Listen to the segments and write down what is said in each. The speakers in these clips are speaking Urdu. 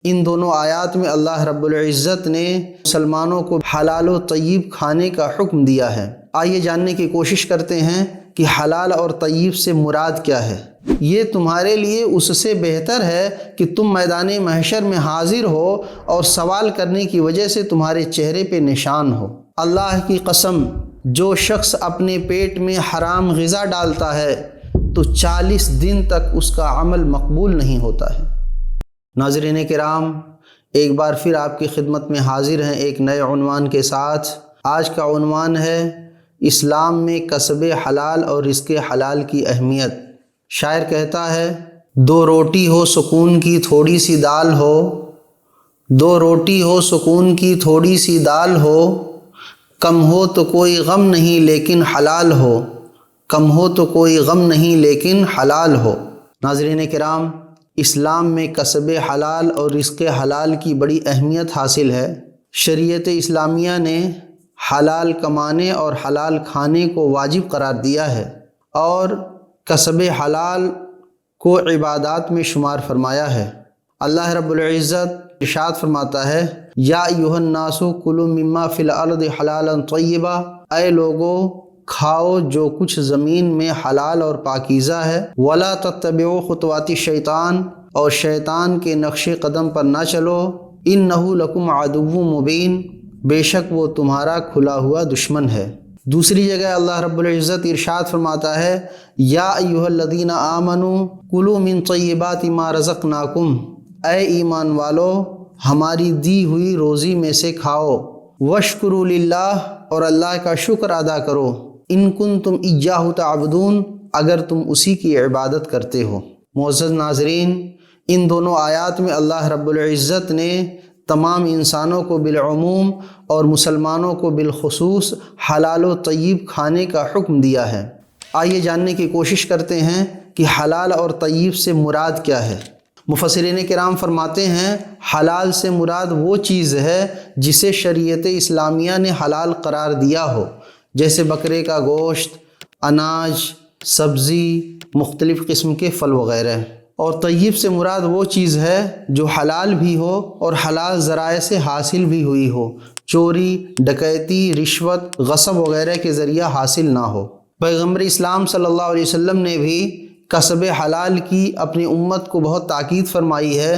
ان دونوں آیات میں اللہ رب العزت نے مسلمانوں کو حلال و طیب کھانے کا حکم دیا ہے۔ آئیے جاننے کی کوشش کرتے ہیں کہ حلال اور طیب سے مراد کیا ہے۔ یہ تمہارے لیے اس سے بہتر ہے کہ تم میدان محشر میں حاضر ہو اور سوال کرنے کی وجہ سے تمہارے چہرے پہ نشان ہو۔ اللہ کی قسم، جو شخص اپنے پیٹ میں حرام غذا ڈالتا ہے تو 40 دن تک اس کا عمل مقبول نہیں ہوتا ہے۔ ناظرین کرام، ایک بار پھر آپ کی خدمت میں حاضر ہیں ایک نئے عنوان کے ساتھ۔ آج کا عنوان ہے اسلام میں کسب حلال اور رزق حلال کی اہمیت۔ شاعر کہتا ہے، دو روٹی ہو سکون کی تھوڑی سی دال ہو، دو روٹی ہو سکون کی تھوڑی سی دال ہو، کم ہو تو کوئی غم نہیں لیکن حلال ہو، کم ہو تو کوئی غم نہیں لیکن حلال ہو۔ ناظرین کرام، اسلام میں کسب حلال اور رزق حلال کی بڑی اہمیت حاصل ہے۔ شریعت اسلامیہ نے حلال کمانے اور حلال کھانے کو واجب قرار دیا ہے اور کسب حلال کو عبادات میں شمار فرمایا ہے۔ اللہ رب العزت ارشاد فرماتا ہے، یا ایھا الناس کلوا مما فی الارض حلالا طیبا، اے لوگو کھاؤ جو کچھ زمین میں حلال اور پاکیزہ ہے، ولا تتبعوا خطوات الشیطان، اور شیطان کے نقش قدم پر نہ چلو، انہ لکم عدو مبین، بے شک وہ تمہارا کھلا ہوا دشمن ہے۔ دوسری جگہ اللہ رب العزت ارشاد فرماتا ہے، یا ایھا الذین آمنوا کلوا من طیبات ما رزقناکم، اے ایمان والو ہماری دی ہوئی روزی میں سے کھاؤ، واشکروا للہ، اور اللہ کا شکر ادا کرو، ان کنتم ایاہ تعبدون، اگر تم اسی کی عبادت کرتے ہو۔ معزز ناظرین، ان دونوں آیات میں اللہ رب العزت نے تمام انسانوں کو بالعموم اور مسلمانوں کو بالخصوص حلال و طیب کھانے کا حکم دیا ہے۔ آئیے جاننے کی کوشش کرتے ہیں کہ حلال اور طیب سے مراد کیا ہے۔ مفسرین کرام فرماتے ہیں، حلال سے مراد وہ چیز ہے جسے شریعت اسلامیہ نے حلال قرار دیا ہو، جیسے بکرے کا گوشت، اناج، سبزی، مختلف قسم کے پھل وغیرہ۔ اور طیب سے مراد وہ چیز ہے جو حلال بھی ہو اور حلال ذرائع سے حاصل بھی ہوئی ہو، چوری، ڈکیتی، رشوت، غصب وغیرہ کے ذریعہ حاصل نہ ہو۔ پیغمبر اسلام صلی اللہ علیہ وسلم نے بھی کسب حلال کی اپنی امت کو بہت تاکید فرمائی ہے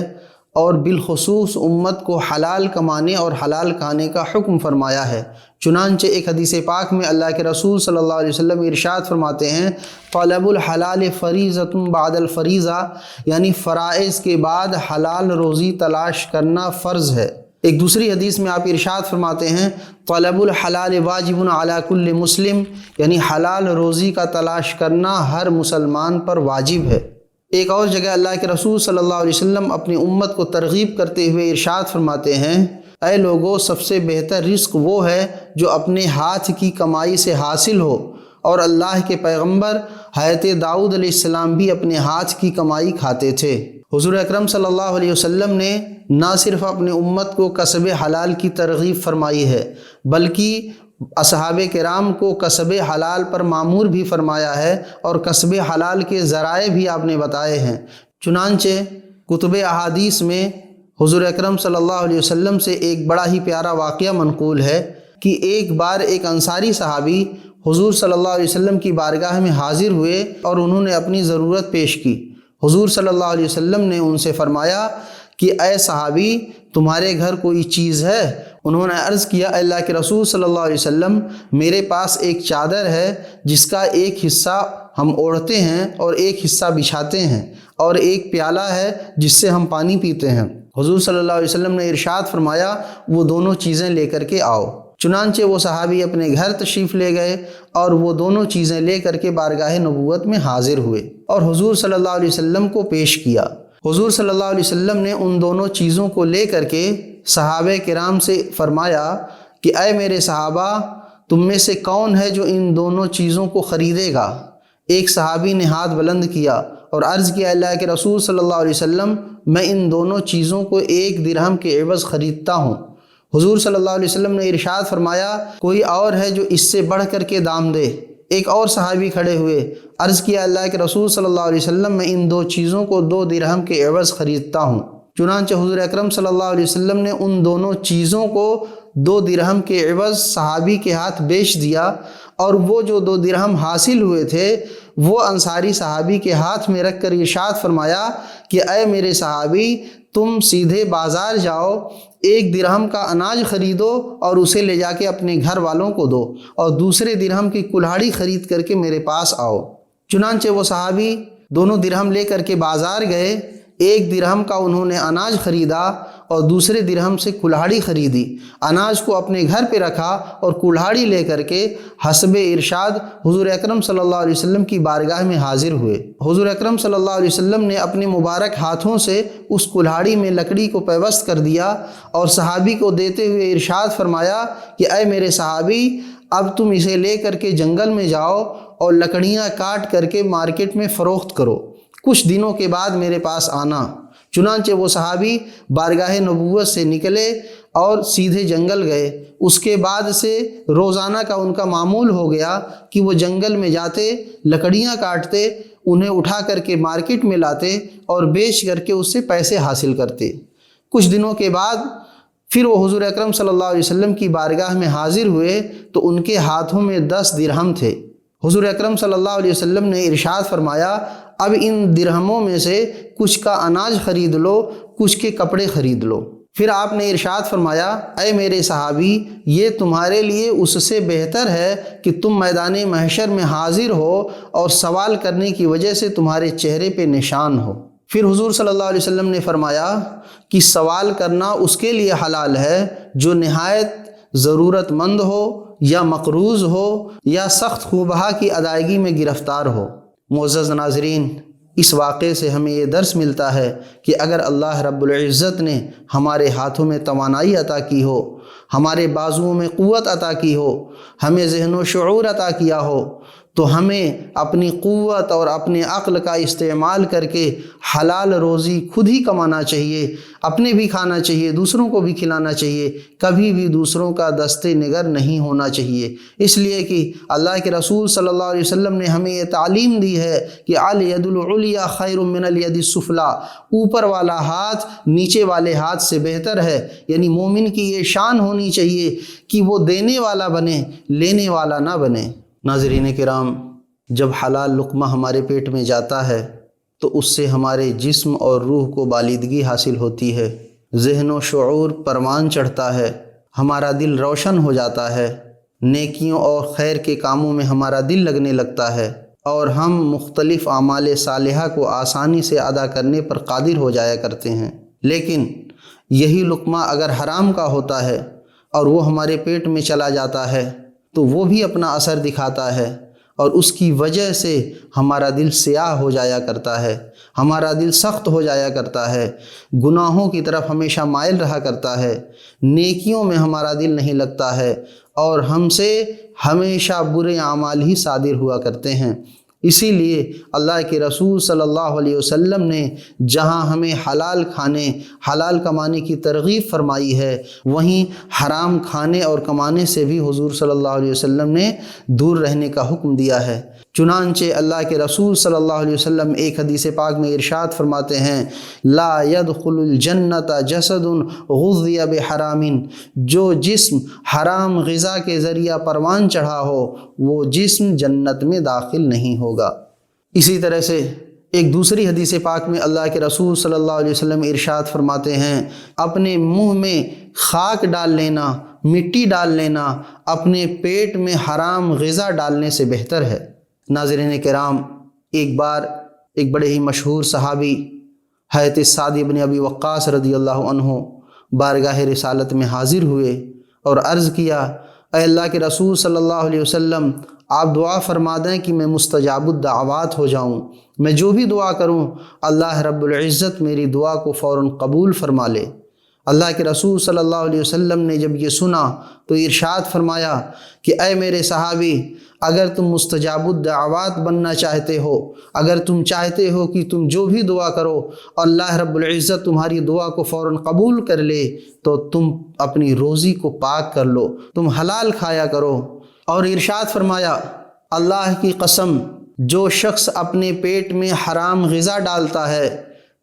اور بالخصوص امت کو حلال کمانے اور حلال کھانے کا حکم فرمایا ہے۔ چنانچہ ایک حدیث پاک میں اللہ کے رسول صلی اللہ علیہ وسلم ارشاد فرماتے ہیں، طلب الحلال فریضۃ بعد الفریضہ، یعنی فرائض کے بعد حلال روزی تلاش کرنا فرض ہے۔ ایک دوسری حدیث میں آپ ارشاد فرماتے ہیں، طلب الحلال واجب علی کل مسلم، یعنی حلال روزی کا تلاش کرنا ہر مسلمان پر واجب ہے۔ ایک اور جگہ اللہ کے رسول صلی اللہ علیہ وسلم اپنی امت کو ترغیب کرتے ہوئے ارشاد فرماتے ہیں، اے لوگو سب سے بہتر رزق وہ ہے جو اپنے ہاتھ کی کمائی سے حاصل ہو، اور اللہ کے پیغمبر حضرت داؤد علیہ السلام بھی اپنے ہاتھ کی کمائی کھاتے تھے۔ حضور اکرم صلی اللہ علیہ وسلم نے نہ صرف اپنی امت کو کسب حلال کی ترغیب فرمائی ہے بلکہ اصحاب کرام کو کسب حلال پر مامور بھی فرمایا ہے، اور کسب حلال کے ذرائع بھی آپ نے بتائے ہیں۔ چنانچہ کتب احادیث میں حضور اکرم صلی اللہ علیہ وسلم سے ایک بڑا ہی پیارا واقعہ منقول ہے کہ ایک بار ایک انصاری صحابی حضور صلی اللہ علیہ وسلم کی بارگاہ میں حاضر ہوئے اور انہوں نے اپنی ضرورت پیش کی۔ حضور صلی اللہ علیہ وسلم نے ان سے فرمایا کہ اے صحابی، تمہارے گھر کوئی چیز ہے؟ انہوں نے عرض کیا، اے اللہ کے رسول صلی اللہ علیہ وسلم، میرے پاس ایک چادر ہے جس کا ایک حصہ ہم اوڑھتے ہیں اور ایک حصہ بچھاتے ہیں، اور ایک پیالہ ہے جس سے ہم پانی پیتے ہیں۔ حضور صلی اللہ علیہ وسلم نے ارشاد فرمایا، وہ دونوں چیزیں لے کر کے آؤ۔ چنانچہ وہ صحابی اپنے گھر تشریف لے گئے اور وہ دونوں چیزیں لے کر کے بارگاہ نبوت میں حاضر ہوئے اور حضور صلی اللہ علیہ وسلم کو پیش کیا۔ حضور صلی اللہ علیہ وسلم نے ان دونوں چیزوں کو لے کر کے صحابہ کرام سے فرمایا کہ اے میرے صحابہ، تم میں سے کون ہے جو ان دونوں چیزوں کو خریدے گا؟ ایک صحابی نے ہاتھ بلند کیا اور عرض کیا، اللہ کے رسول صلی اللہ علیہ وسلم، میں ان دونوں چیزوں کو 1 درہم کے عوض خریدتا ہوں۔ حضور صلی اللہ علیہ وسلم نے ارشاد فرمایا، کوئی اور ہے جو اس سے بڑھ کر کے دام دے؟ ایک اور صحابی کھڑے ہوئے، عرض کیا، اللہ کے رسول صلی اللہ علیہ وسلم، میں ان 2 چیزوں کو 2 درہم کے عوض خریدتا ہوں۔ چنانچہ حضور اکرم صلی اللہ علیہ وسلم نے ان دونوں چیزوں کو 2 درہم کے عوض صحابی کے ہاتھ بیچ دیا، اور وہ جو 2 درہم حاصل ہوئے تھے وہ انصاری صحابی کے ہاتھ میں رکھ کر ارشاد فرمایا کہ اے میرے صحابی، تم سیدھے بازار جاؤ، 1 درہم کا اناج خریدو اور اسے لے جا کے اپنے گھر والوں کو دو، اور دوسرے درہم کی کلہاڑی خرید کر کے میرے پاس آؤ۔ چنانچہ وہ صحابی 2 درہم لے کر کے بازار گئے، 1 درہم کا انہوں نے اناج خریدا اور دوسرے درہم سے کلہاڑی خریدی، اناج کو اپنے گھر پہ رکھا اور کلہاڑی لے کر کے حسب ارشاد حضور اکرم صلی اللہ علیہ وسلم کی بارگاہ میں حاضر ہوئے۔ حضور اکرم صلی اللہ علیہ وسلم نے اپنے مبارک ہاتھوں سے اس کلہاڑی میں لکڑی کو پیوست کر دیا اور صحابی کو دیتے ہوئے ارشاد فرمایا کہ اے میرے صحابی، اب تم اسے لے کر کے جنگل میں جاؤ اور لکڑیاں کاٹ کر کے مارکیٹ میں فروخت کرو، کچھ دنوں کے بعد میرے پاس آنا۔ چنانچہ وہ صحابی بارگاہ نبوت سے نکلے اور سیدھے جنگل گئے۔ اس کے بعد سے روزانہ کا ان کا معمول ہو گیا کہ وہ جنگل میں جاتے، لکڑیاں کاٹتے، انہیں اٹھا کر کے مارکیٹ میں لاتے اور بیچ کر کے اس سے پیسے حاصل کرتے۔ کچھ دنوں کے بعد پھر وہ حضور اکرم صلی اللہ علیہ وسلم کی بارگاہ میں حاضر ہوئے تو ان کے ہاتھوں میں 10 درہم تھے۔ حضور اکرم صلی اللہ علیہ وسلم نے ارشاد فرمایا اب ان درہموں میں سے کچھ کا اناج خرید لو، کچھ کے کپڑے خرید لو۔ پھر آپ نے ارشاد فرمایا اے میرے صحابی، یہ تمہارے لیے اس سے بہتر ہے کہ تم میدان محشر میں حاضر ہو اور سوال کرنے کی وجہ سے تمہارے چہرے پہ نشان ہو۔ پھر حضور صلی اللہ علیہ وسلم نے فرمایا کہ سوال کرنا اس کے لیے حلال ہے جو نہایت ضرورت مند ہو یا مقروض ہو یا سخت خوبہ کی ادائیگی میں گرفتار ہو۔ معزز ناظرین، اس واقعے سے ہمیں یہ درس ملتا ہے کہ اگر اللہ رب العزت نے ہمارے ہاتھوں میں توانائی عطا کی ہو، ہمارے بازوؤں میں قوت عطا کی ہو، ہمیں ذہن و شعور عطا کیا ہو، تو ہمیں اپنی قوت اور اپنے عقل کا استعمال کر کے حلال روزی خود ہی کمانا چاہیے، اپنے بھی کھانا چاہیے، دوسروں کو بھی کھلانا چاہیے، کبھی بھی دوسروں کا دست نگر نہیں ہونا چاہیے، اس لیے کہ اللہ کے رسول صلی اللہ علیہ وسلم نے ہمیں یہ تعلیم دی ہے کہ الید العلیٰ خیر من الید السفلیٰ، اوپر والا ہاتھ نیچے والے ہاتھ سے بہتر ہے۔ یعنی مومن کی یہ شان ہونی چاہیے کہ وہ دینے والا بنے، لینے والا نہ بنے۔ ناظرین کرام، جب حلال لقمہ ہمارے پیٹ میں جاتا ہے تو اس سے ہمارے جسم اور روح کو بالیدگی حاصل ہوتی ہے، ذہن و شعور پروان چڑھتا ہے، ہمارا دل روشن ہو جاتا ہے، نیکیوں اور خیر کے کاموں میں ہمارا دل لگنے لگتا ہے، اور ہم مختلف اعمال صالحہ کو آسانی سے ادا کرنے پر قادر ہو جایا کرتے ہیں۔ لیکن یہی لقمہ اگر حرام کا ہوتا ہے اور وہ ہمارے پیٹ میں چلا جاتا ہے تو وہ بھی اپنا اثر دکھاتا ہے، اور اس کی وجہ سے ہمارا دل سیاہ ہو جایا کرتا ہے، ہمارا دل سخت ہو جایا کرتا ہے، گناہوں کی طرف ہمیشہ مائل رہا کرتا ہے، نیکیوں میں ہمارا دل نہیں لگتا ہے، اور ہم سے ہمیشہ برے اعمال ہی صادر ہوا کرتے ہیں۔ اسی لیے اللہ کے رسول صلی اللہ علیہ وسلم نے جہاں ہمیں حلال کھانے، حلال کمانے کی ترغیب فرمائی ہے، وہیں حرام کھانے اور کمانے سے بھی حضور صلی اللہ علیہ وسلم نے دور رہنے کا حکم دیا ہے۔ چنانچہ اللہ کے رسول صلی اللہ علیہ وسلم ایک حدیث پاک میں ارشاد فرماتے ہیں لا يدخل الجنت جسد غذی بحرام، جو جسم حرام غذا کے ذریعہ پروان چڑھا ہو وہ جسم جنت میں داخل نہیں ہوگا۔ اسی طرح سے ایک دوسری حدیث پاک میں اللہ کے رسول صلی اللہ علیہ وسلم ارشاد فرماتے ہیں اپنے منہ میں خاک ڈال لینا، مٹی ڈال لینا اپنے پیٹ میں حرام غذا ڈالنے سے بہتر ہے۔ ناظرین کرام، ایک بار ایک بڑے ہی مشہور صحابی حضرت سعد بن ابی وقاص رضی اللہ عنہ بارگاہ رسالت میں حاضر ہوئے اور عرض کیا اے اللہ کے رسول صلی اللہ علیہ وسلم، آپ دعا فرما دیں کہ میں مستجاب الدعوات ہو جاؤں، میں جو بھی دعا کروں اللہ رب العزت میری دعا کو فوراً قبول فرما لے۔ اللہ کے رسول صلی اللہ علیہ وسلم نے جب یہ سنا تو ارشاد فرمایا کہ اے میرے صحابی، اگر تم مستجاب الدعوات بننا چاہتے ہو، اگر تم چاہتے ہو کہ تم جو بھی دعا کرو اللہ رب العزت تمہاری دعا کو فوراً قبول کر لے، تو تم اپنی روزی کو پاک کر لو، تم حلال کھایا کرو۔ اور ارشاد فرمایا اللہ کی قسم، جو شخص اپنے پیٹ میں حرام غذا ڈالتا ہے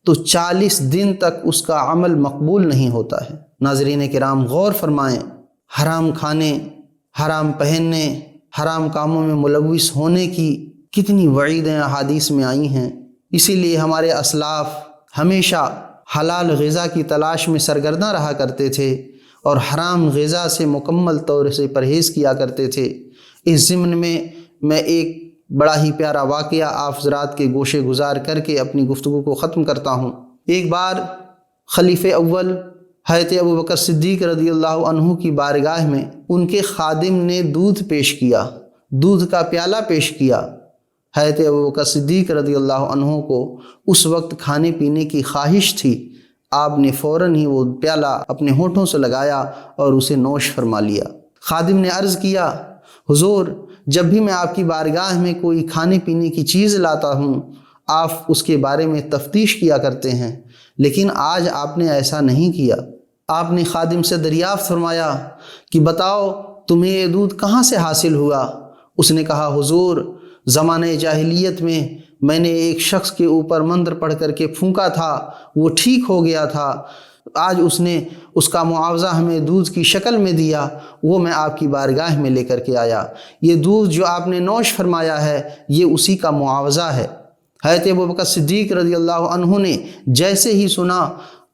تو 40 دن تک اس کا عمل مقبول نہیں ہوتا ہے۔ ناظرین کرام، غور فرمائیں، حرام کھانے، حرام پہننے، حرام کاموں میں ملوث ہونے کی کتنی وعیدیں احادیث میں آئی ہیں۔ اسی لیے ہمارے اسلاف ہمیشہ حلال غذا کی تلاش میں سرگرداں رہا کرتے تھے اور حرام غذا سے مکمل طور سے پرہیز کیا کرتے تھے۔ اس ضمن میں ایک بڑا ہی پیارا واقعہ آپ حضرات کے گوشے گزار کر کے اپنی گفتگو کو ختم کرتا ہوں۔ ایک بار خلیفہ اول حضرت ابوبکر صدیق رضی اللہ عنہ کی بارگاہ میں ان کے خادم نے دودھ پیش کیا، دودھ کا پیالہ پیش کیا۔ حضرت ابوبکر صدیق رضی اللہ عنہ کو اس وقت کھانے پینے کی خواہش تھی۔ آپ نے فوراً ہی وہ پیالہ اپنے ہونٹوں سے لگایا اور اسے نوش فرما لیا۔ خادم نے عرض کیا، حضور، جب بھی میں آپ کی بارگاہ میں کوئی کھانے پینے کی چیز لاتا ہوں آپ اس کے بارے میں تفتیش کیا کرتے ہیں، لیکن آج آپ نے ایسا نہیں کیا۔ آپ نے خادم سے دریافت فرمایا کہ بتاؤ تمہیں یہ دودھ کہاں سے حاصل ہوا؟ اس نے کہا، حضور، زمانہ جاہلیت میں نے ایک شخص کے اوپر منتر پڑھ کر کے پھونکا تھا، وہ ٹھیک ہو گیا تھا، آج اس نے اس کا معاوضہ ہمیں دودھ کی شکل میں دیا، وہ میں آپ کی بارگاہ میں لے کر کے آیا۔ یہ دودھ جو آپ نے نوش فرمایا ہے یہ اسی کا معاوضہ ہے۔ حضرت ابوبکر صدیق رضی اللہ عنہ نے جیسے ہی سنا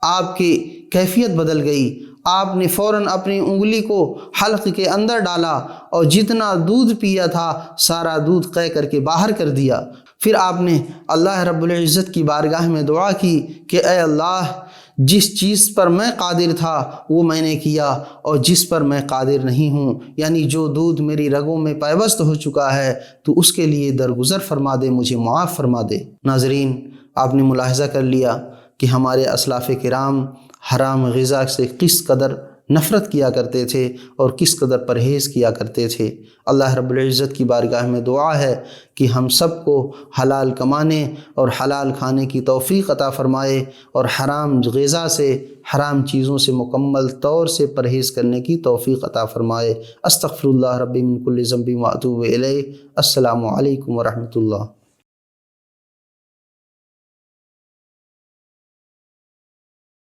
آپ کی کیفیت بدل گئی۔ آپ نے فوراً اپنی انگلی کو حلق کے اندر ڈالا اور جتنا دودھ پیا تھا سارا دودھ قے کر کے باہر کر دیا۔ پھر آپ نے اللہ رب العزت کی بارگاہ میں دعا کی کہ اے اللہ، جس چیز پر میں قادر تھا وہ میں نے کیا، اور جس پر میں قادر نہیں ہوں، یعنی جو دودھ میری رگوں میں پیوست ہو چکا ہے، تو اس کے لیے درگزر فرما دے، مجھے معاف فرما دے۔ ناظرین، آپ نے ملاحظہ کر لیا کہ ہمارے اسلاف کرام حرام غذا سے کس قدر نفرت کیا کرتے تھے اور کس قدر پرہیز کیا کرتے تھے۔ اللہ رب العزت کی بارگاہ میں دعا ہے کہ ہم سب کو حلال کمانے اور حلال کھانے کی توفیق عطا فرمائے اور حرام غذا سے، حرام چیزوں سے مکمل طور سے پرہیز کرنے کی توفیق عطا فرمائے۔ استغفر اللہ ربی من کل ذنب واتوب الیہ۔ السلام علیکم ورحمۃ اللہ۔